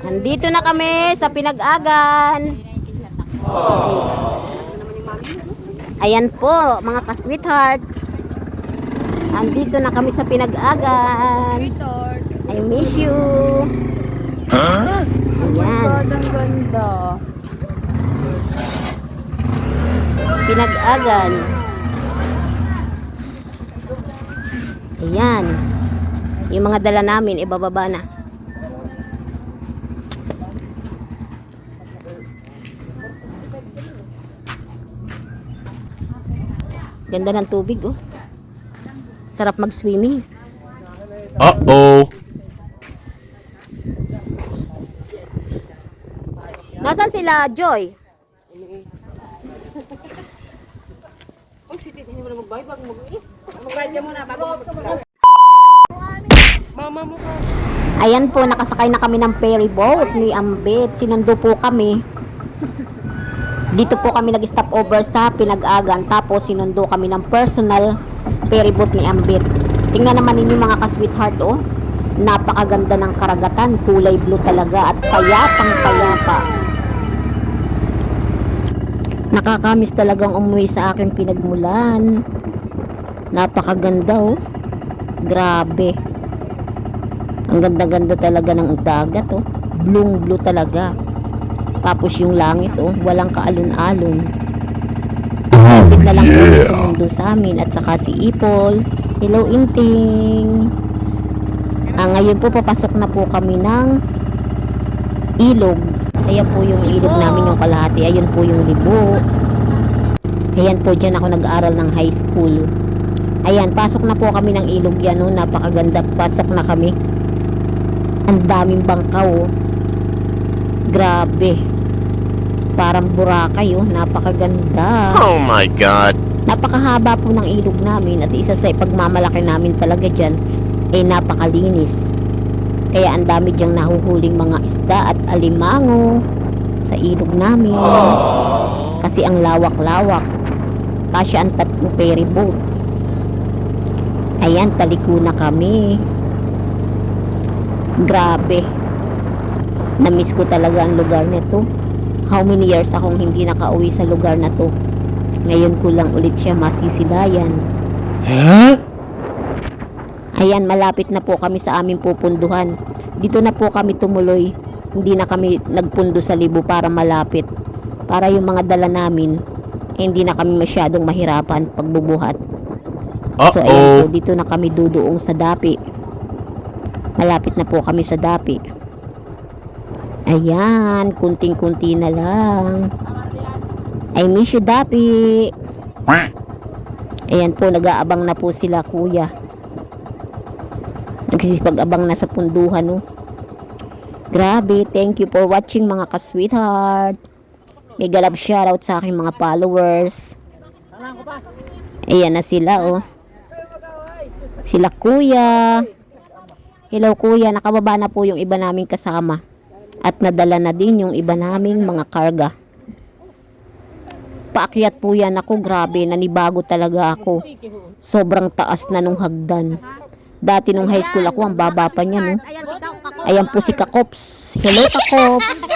Nandito na kami sa Pinag-agan. Ayan po, mga ka-sweetheart. Nandito na kami sa Pinag-agan. I miss you. Huh? Ayan. Ang ganda. Pinag-agan. Ayan. Yung mga dala namin, ibababa na. Ganda ng tubig, oh. Sarap mag-swimming. Uh-oh. Nasaan sila, Joy? Ayan po, nakasakay na kami ng ferry boat ni Ambit. Sinundo po kami. Dito po kami nag-stop over sa Pinag-agan. Tapos sinundo kami ng personal ferry boat ni Ambit. Tingnan naman ninyo mga ka-sweetheart, oh. Napakaganda ng karagatan. Kulay blue talaga at payapang payapa. Nakakamiss talagang umuwi sa aking pinagmulan. Napakaganda, oh. Grabe. Ang ganda-ganda talaga ng dagat, oh. Blue talaga. Tapos yung langit, oh, walang kaalon-alon. Sabit na lang po sumundo sa amin. At saka si Ipol. Hello, Inting. Ngayon po, papasok na po kami ng ilog. Ayan po yung ilog namin, yung kalahati. Ayun po yung libo. Ayan po, dyan ako nag-aaral ng high school. Ayan, pasok na po kami ng ilog yan, oh. Napakaganda. Pasok na kami. Ang daming bangkaw, oh. Grabe. Parang Boracay, oh. Napakaganda. Oh my God. Napakahaba po ng ilog namin. At isa sa ipagmamalaki namin talaga dyan ay napakalinis. Kaya ang dami dyang nahuhuling mga isda at alimango sa ilog namin. Kasi ang lawak-lawak. Kasi ang tatlong ferry boat. Ayan, taliko na kami. Grabe. Namiss ko talaga ang lugar nito. How many years akong hindi nakauwi sa lugar na to. Ngayon ko lang ulit siya masisilayan. Huh? Ayan, malapit na po kami sa aming pupunduhan. Dito na po kami tumuloy. Hindi na kami nagpundo sa libo para malapit. Para yung mga dala namin, hindi na kami masyadong mahirapan pagbubuhat. So ayan po, dito na kami duduong sa Dapi. Malapit na po kami sa Dapi. Ayan, kunting-kunti na lang. I miss you, Dapi. Ayan po, nag-aabang na po sila, kuya. Nagsisipag-abang na sa punduhan, oh. Grabe, thank you for watching mga ka-sweetheart. Mega love shoutout sa aking mga followers. Ayan na sila, oh. Sila kuya. Hello kuya, nakababa na po yung iba naming kasama. At nadala na din yung iba naming mga karga. Paakyat po yan ako, grabe, nanibago talaga ako. Sobrang taas na nung hagdan. Dati nung high school ako, ang baba pa niya, no? Ayan po si Kakops. Hello, Kakops.